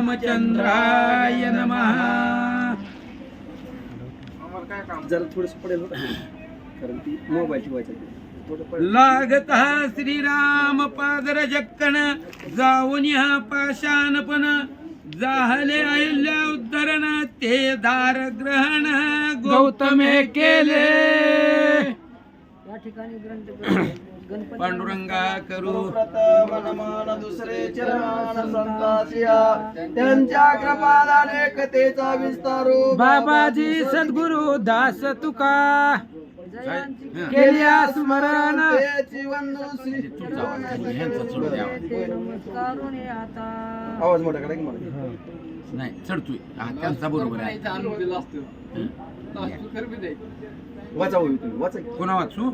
रामचंद्राय नमः. जरा थोडस पडेल कारण ती मोबाईल ठेवायचा लागता श्रीराम पादरजक्कन जाऊन ह्या पाषाणपण जाहले अहिल्या उद्धरण ते दार ग्रहण गौतमे केले. या ठिकाणी गणपती पांडुरंगा करू मनमान दुसरे चरण संतासिया त्यांच्या कृपादान एकतेचा विस्तारू बाबाजी सद्गुरु दास तुका जयांची केल्या स्मरण वंदू श्री नमस्कारून आता आवाज मोठा करा की मला नाही चढतोय त्यांचा बरोबर आहे. वाचा होईल तुम्ही वाचा की. कोणा वाचू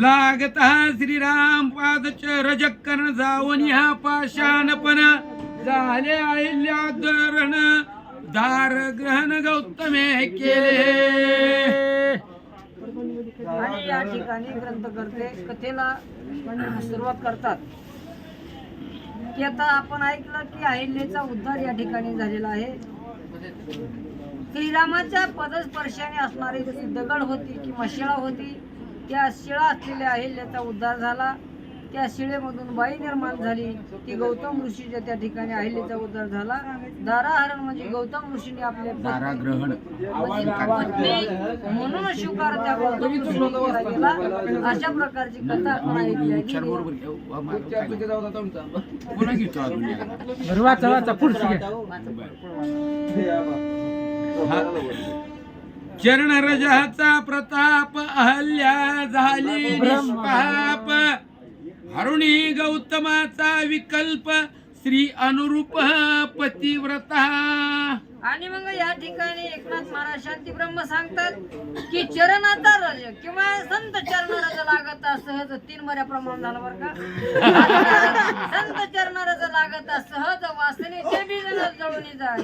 लागता श्रीराम पादच रजक्कन जाऊन ह्या पाषाणपण झाले अहिल्या धरण दार ग्रहण गौतमे केले. आणि या ठिकाणी ग्रंथकर्ते कथेला सुरुवात करतात की आता आपण ऐकलं की अहिल्याचा उद्धार या ठिकाणी झालेला आहे. श्रीरामाच्या पदस्पर्शाने असणारी जी दगड होती किंवा शिळा होती त्या शिळा असलेल्या अहिल्याचा उद्धार झाला. त्या शिळेमधून बाई निर्माण झाली. ती गौतम ऋषीच्या त्या ठिकाणी अहिल्याचा उद्धार झाला. दाराहरण म्हणजे गौतम ऋषीने आपल्या दाराग्रहण पत्नी म्हणून स्वीकार त्या गौतम ऋषीने केला गेला. अशा प्रकारची कथा आपण ऐकली आहे. बरोबर पुन्हा घेतो अजून एखादा. बरं वाचा वाचा पुढची घ्या. चरण रजाचा प्रताप अहल्या झाली निष्पाप हरुणी गौतमाचा विकल्प श्री अनुरूप पतिव्रता. आणि मग या ठिकाणी एकनाथ महाराज शांती ब्रह्म सांगतात की चरणाचा रज किंवा संत चरणारज लागता सहज 3 मर्या प्रमाण झालं बरं का. संत चरणारज लागता सहज वासनेचे बीज जळून जाय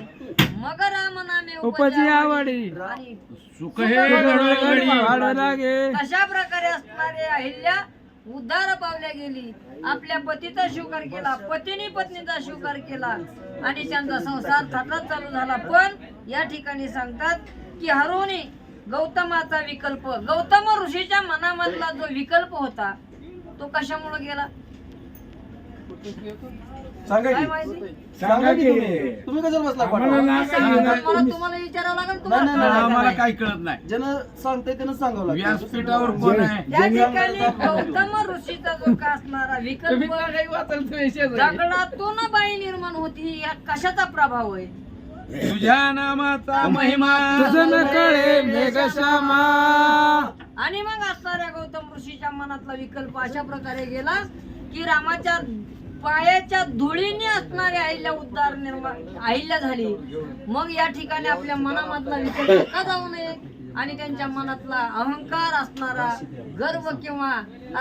मग राम नामे उपजी आवडी आणि सुख हे गडगडी. वाढ लागे तशा प्रकारे असणारे अहिल्या उद्धार पावल्या गेली. आपल्या पतीचा स्वीकार केला. पतीने पत्नीचा स्वीकार केला आणि त्यांचा संसार थाटात चालू झाला. पण या ठिकाणी सांगतात की हरोनी गौतमाचा विकल्प गौतम ऋषीच्या मनामधला जो विकल्प होता तो कशामुळे गेला सांगा काय की माहिती. सांगा की तुम्ही कशाला बसला पाठवा? मला तुम्हाला विचारावं लागेल तुम्हाला आम्हाला काही कळत नाही. ज्यानं सांगताय त्यानं सांगावं लागतं. व्यासपीठावर कोण आहे? त्या ठिकाणी गौतम ऋषीचा जो का असणारा विकल्प दगडातून बाई निर्माण होती. या कशाचा प्रभाव आहे. तुझ्या नामाचा महिमा तुझं न कळे मेघश्यामा. आणि मग असणाऱ्या गौतम ऋषीच्या मनातला विकल्प अशा प्रकारे गेला की रामाच्या पायाच्या धुळीने असणारी अहिल्या उद्धार निर्माण अहिल्या झाली. मग या ठिकाणी आपल्या मनामधला विकल्प का जाऊ नये आणि त्यांच्या मनातला अहंकार असणारा गर्व किंवा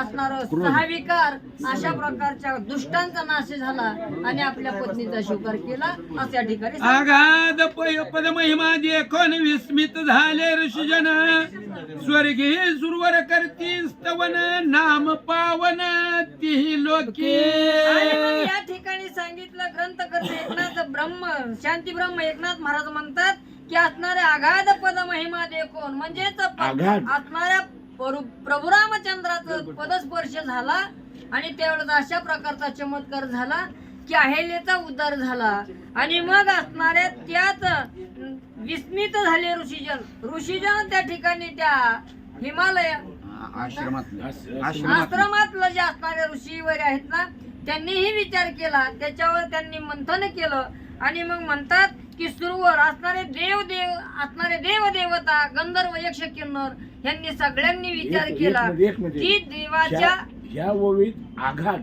असणारा सहाविकार अशा प्रकारच्या दुष्टांचा नाश झाला आणि आपल्या पत्नीचा स्वीकार केला. अशा ठिकाणी आगाध पद महिमा देखोन विस्मित झाले ऋषीजन स्वर्गी सुरवर करती स्तवन नाम पावन ती लोके. आणि मग या ठिकाणी सांगितलं ग्रंथकर्ते एकनाथ ब्रह्म शांती ब्रह्म एकनाथ महाराज म्हणतात की असणाऱ्या आगाध पद महिमा देखून म्हणजेच असणाऱ्या प्रभू रामचंद्राचं पदस्पर्श झाला आणि त्यावेळेस अशा प्रकारचा चमत्कार झाला की अहिल्याचा उद्धार झाला. आणि मग असणाऱ्या त्याच विस्मित झाले ऋषीजन त्या ठिकाणी त्या हिमालय आश्रमातलं जे असणारे ऋषी वगैरे आहेत ना त्यांनीही विचार केला. त्याच्यावर त्यांनी मंथन केलं आणि मग म्हणतात की सुरवर असणारे असणारे देव देवता गंधर्व यक्ष किन्नर यांनी सगळ्यांनी विचार केला की देवाच्या ह्या ओळीत आघात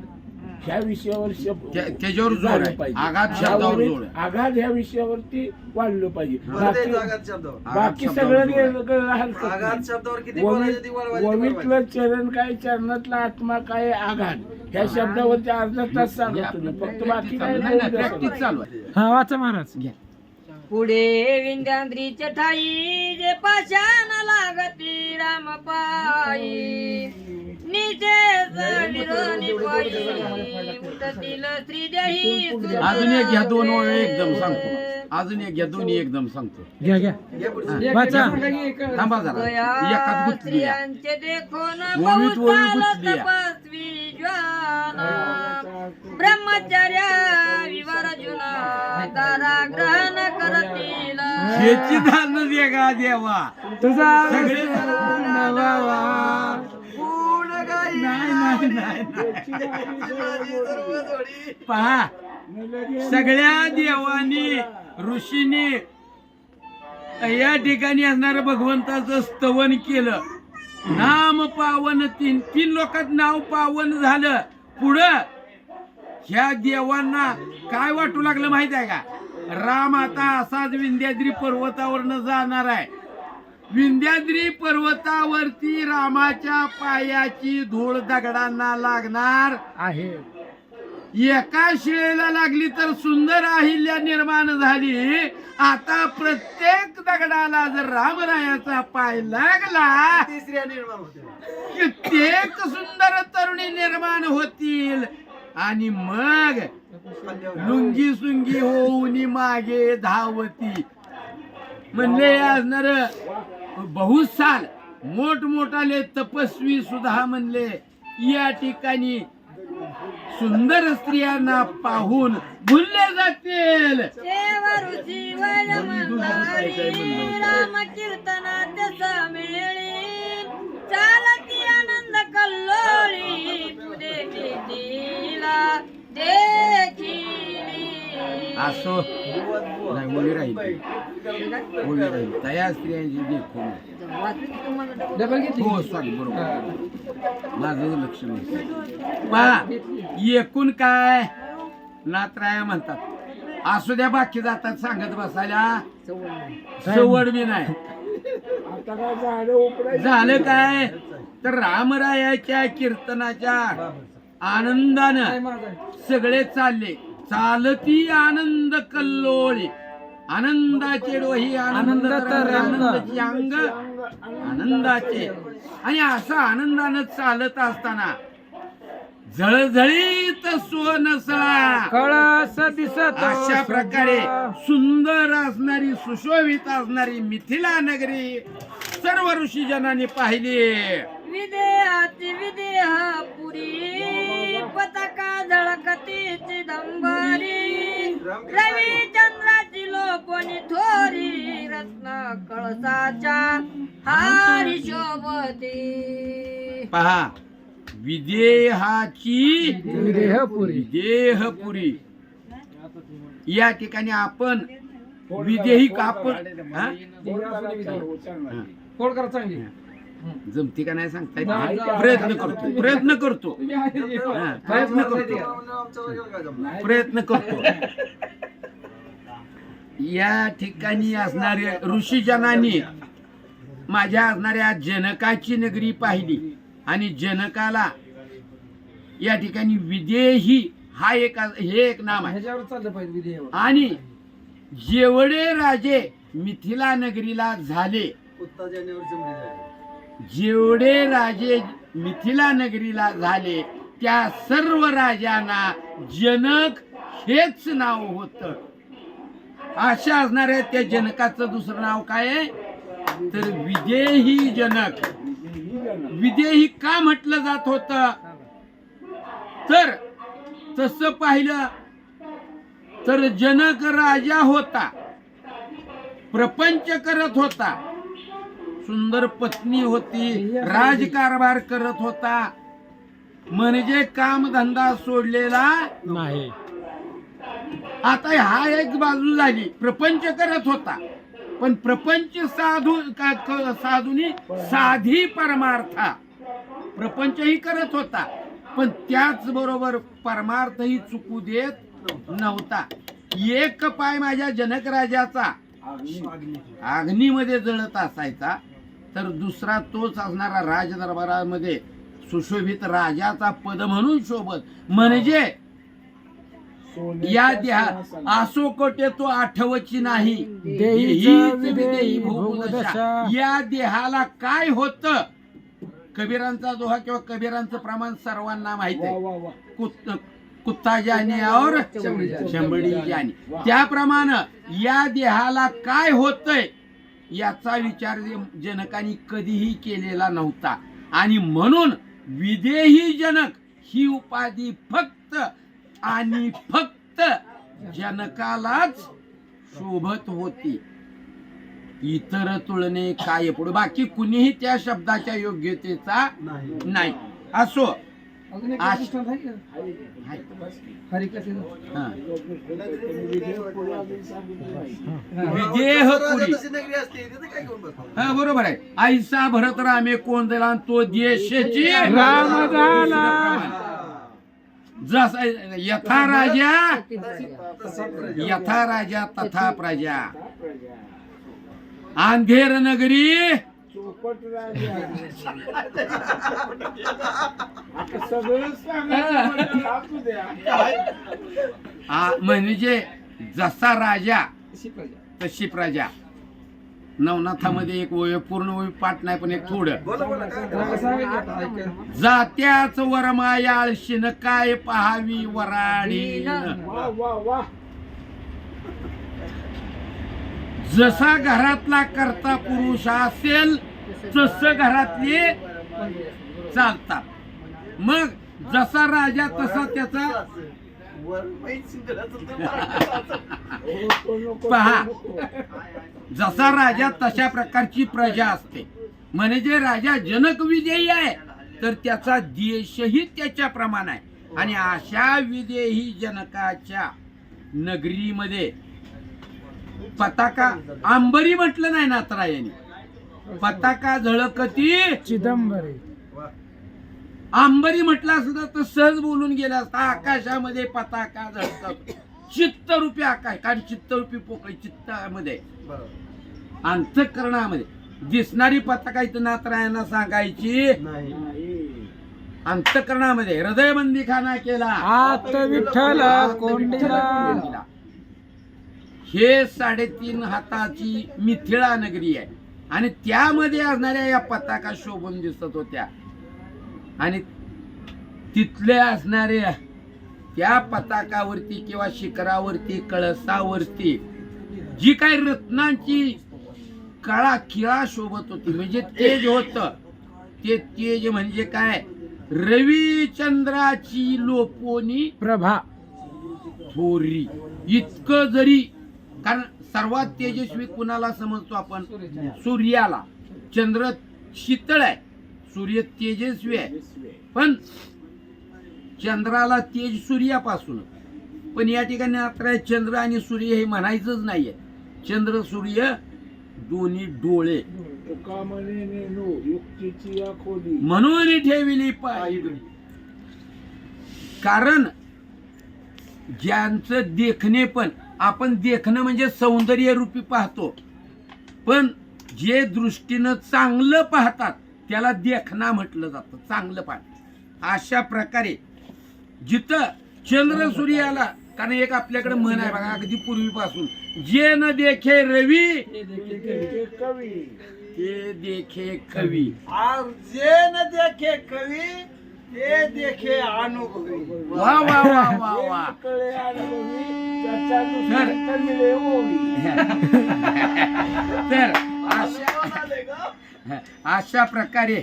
ह्या विषयावर त्याच्यावर जोर आहे. आघात शब्दावर जोर आहे. आघात ह्या विषयावरती वाढलं पाहिजे. आघात शब्दावर बाकी सगळं आघात शब्दावर किती बोलायचं ती वळवायची वमितलं चरण काय चरणातला आत्मा काय आघात ह्या शब्दावरती अर्धा तास सांगा तुम्ही फक्त बाकी काय प्रॅक्टिस चालू आहे. हा वाचा महाराज घ्या. पुढे विंध्याद्रीचे ठाई जे पाशान लागती राम पायी निशेष निरोनी उठतील श्रीदेही अजून एक घ्या, दोन ओळ एकदम सांगतो. अजून एक घ्या, दोन्ही एकदम सांगतो. घ्या घ्या वाचा. थांबा जरा, एकात गुंतली या. स्त्रियांचे देखून ओवीत ओवी बहुताल गुंतली या. तपस्वी ज्वाला ब्रह्मचर्या विवर्जुना तारा ग्रहण करतील ह्याची धारण दे का देवा. तुझा सगळे नवावा. नाही, नाही, पहा, सगळ्या देवानी ऋषीने या ठिकाणी असणाऱ्या भगवंताचं स्तवन केलं. नाम पावन, तीन लोकात नाव पावन झालं. पुढं ह्या देवांना काय वाटू लागलं माहित आहे का? राम आता असाच विंध्याद्री पर्वतावरनं जाणार आहे. विंध्याद्री पर्वतावरती रामाच्या पायाची धूळ दगडांना लागणार आहे. एका शिळेला लागली तर सुंदर अहिल्या निर्माण झाली. आता प्रत्येक दगडाला जर रामरायाचा पाय लागला कित्येक सुंदर तरुणी निर्माण होतील आणि मग लुंगी सुंगी होऊन मागे धावती. म्हणले असणार बहुसाल मोठमोठाले तपस्वी सुद्धा म्हणले या ठिकाणी सुंदर स्त्रियांना पाहून भुलले जातील. देवऋषी वैरमंदारी राम कीर्तनात समेळी चालती आनंद कल्लोळी पुढे कितीला देखिली. असो नाही, ओळी राहील, ओळी राहील. त्या स्त्रियांची देखून डबल घेतली. हो सॉरी, बरोबर, माझं लक्ष नाही. पहा, एकूण काय नात्राया म्हणतात. असू द्या, बाकी जातात सांगत बसायला सवड बी नाही. आता काय झालं उपडायचं झालं काय तर रामरायाच्या कीर्तनाच्या आनंदानं सगळे चालले. चालती आनंद कल्लोळी, आनंदाचे डोही आनंद तरंग, आनंदाची अंग आनंदाचे. आणि असं आनंदानं चालत असताना झळझळीत सोनसळा कळस दिसत अशा प्रकारे सुंदर असणारी सुशोभित असणारी मिथिला नगरी सर्व ऋषीजनांनी पाहिली. विदेहाची विदेह पुरी पताका झळकती चिदंबरी रविचंद्राची लोपणी थोरी रत्न कळसाच्या हारी शोभती. पहा, विदेहाची विदेहपुरी. विदेहपुरी या ठिकाणी आपण विदेही आपण हा? हा. फोड करा चांगली. जमती का नाही सांगता येत नाही. प्रयत्न करतो हा, प्रयत्न करतो. या ठिकाणी असणाऱ्या ऋषीजनांनी माझ्या असणाऱ्या जनकाची नगरी पाहिली आणि जनकाला या ठिकाणी विदेही हा हे एक नाम आहे. ह्याच्यावर चाललं पाहिजे विदेह. आणि जेवढे राजे मिथिला नगरीला झाले, जेवढे राजे मिथिला नगरीला झाले त्या सर्व राजांना जनक हेच नाव होत. अशा असणाऱ्या त्या जनकाचं दुसरं नाव काय आहे तर विदेही जनक. विदेही का म्हटलं जात होत तर तसं पाहिलं तर जनक राजा होता, प्रपंच करत होता, सुंदर पत्नी होती, राजकारभार करत होता, म्हणजे कामधंदा सोडलेला नाही. आता हा एक बाजू झाली. प्रपंच करत होता पण प्रपंच साधूनी साधी परमार्था प्रपंचही करत होता पण त्याच बरोबर परमार्थही चुकू देत नव्हता. एक पाय माझ्या जनक राजाचा अग्नीमध्ये जळत असायचा तर दुसरा तोच असणारा राजदरबारामध्ये सुशोभित राजाचा पद म्हणून शोभत. म्हणजे या देहा आसो कोटे तो आठवची नाही देही भूदशा. या देहाला काय होत कबीरांचा दोहा किंवा कबीरांचं प्रमाण सर्वांना माहित वा आहे. वा वा कुत्ता जाने और शंभडी जाने. त्याप्रमाणे या देहाला काय होतंय याचा विचार जनकांनी कधीही केलेला नव्हता. आणि म्हणून विदेही जनक ही उपाधी फक्त आणि फक्त जनकालाच शोभत होती. इतर तुलने काय पुढे बाकी कुणीही त्या शब्दाच्या योग्यतेचा नाही. असो अजून एक आश- दृष्टांत आहे का? हरिकथेचं. हा. सांगितलं विदेह पुरी. हा बरोबर आहे. आईसा भरत रामे कोंदला आणि तो देशाची राम झाला. जसा यथा राजा तथा प्रजा. अंधेर नगरी चोपट राजा आता सगळं सांगायचं असू द्या. म्हणजे जसा राजा अशी प्रजा. तशी प्रजा. नवनाथामध्ये एक ओवी पूर्ण ओवी पाठ नाही पण एक थोडं. कसं आहे की आता ऐका. जात्याच वरमायाळशीन काय पहावी वराडी. वा वा वा जसा घरातला करता पुरुष असेल तस घरातले चालतात. मग जसा राजा तसा त्याचा पहा. जसा राजा तशा प्रकारची प्रजा असते. म्हणजे राजा जनक विदेही आहे तर त्याचा देशही त्याच्याप्रमाणे आहे. आणि अशा विदेही जनकाच्या नगरीमध्ये पताका अंबरी म्हटलं नाही नाथरायांनी. पताका झळकती चिदंबरी. अंबरी म्हटलं असतं तर सहज बोलून गेला असता. आकाशामध्ये पताका झळकत चित्तरूपी आकाश. कारण चित्तरूपी पोकळी चित्तामध्ये अंतःकरणामध्ये दिसणारी पताका इथं नाथरायांना सांगायची अंतःकरणामध्ये हृदयबंदीखाना केला. आत विठ्ठल कोंडीला. हे 3.5 हाताची मिथिळा नगरी आहे. आणि त्यामध्ये असणाऱ्या या पताका शोभून दिसत होत्या. आणि तिथले असणाऱ्या त्या पताकावरती किंवा शिखरावरती कळसावरती जी काही रत्नांची कळा किळा शोभत होती. म्हणजे तेज होत. ते तेज म्हणजे काय रविचंद्राची लोपोनी प्रभा. थोरी. इतकं जरी कारण सर्वात तेजस्वी कुणाला समजतो आपण सूर्याला. चंद्र शीतळ आहे सूर्य तेजस्वी आहे. पण चंद्राला तेज सूर्यापासून. पण या ठिकाणी आता चंद्र आणि सूर्य हे म्हणायचंच नाहीये. चंद्र सूर्य दोन्ही डोळे तुका म्हणे नेनो युक्तीची या खोली. म्हणून ठेविली पाय. कारण ज्यांचं देखणे पण आपण देखणं म्हणजे सौंदर्य रूपी पाहतो. पण जे दृष्टीनं चांगलं पाहतात त्याला देखणा म्हटलं जातं. चांगलं पाहत. अशा प्रकारे जिथं चंद्र सूर्याला कारण एक आपल्याकडे म्हण आहे बघा अगदी पूर्वीपासून जे न देखे रवी ते कवी ते देखे कवी. और जे न देखे कवी ते देखे अनुभवी. वा वा वा वा वा. कळे अनुभवी त्याच्या सर. दुसऱ्या मिळे ओवी. तर अशा प्रकारे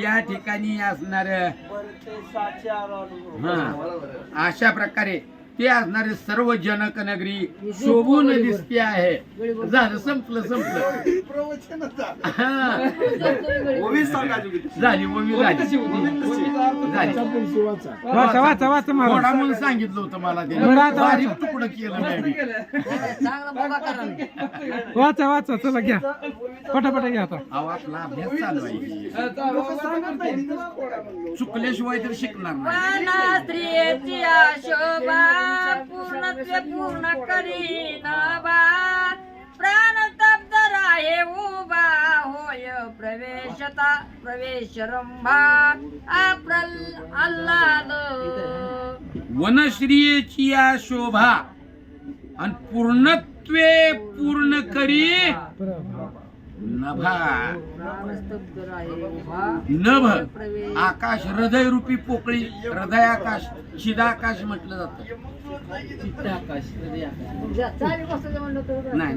या ठिकाणी असणार ते साचार अनुभव. हा अशा प्रकारे ते असणारे सर्व जनक नगरी शोभून दिसते आहे. झालं संपलं प्रवचनच झालं. हा. ओवी सांगायची. झाली ओवी झाली झाली. चपल शिवाचा. वाचा वाचा वाचा थोडा मला. म्हणून सांगितलं होतं मला ते बरं, आता बारीक तुकडं केलं नाही. चांगला बघा करा. वाचा वाचा चला घ्या. पटापटा घ्या आता. आवाजला अभ्यास चालू आहे. चुकल्याशिवाय तर शिकणार नाही. पण स्त्रियेची आशोभा पूर्णत्व पूर्ण करीन बात. प्राण स्तब्ध राहे उभा होय प्रवेश रंभा आल्हाद. वनश्रीची या शोभा आणि पूर्णत्वे पूर्ण करी प्रभा. नभा प्राणस्तब्ध राहे उभा नभ प्रवेश आकाश हृदय रूपी पोकळी हृदय आकाश चिदाकाश म्हटलं जातं चालेल, बसायचं म्हणलं तर नाही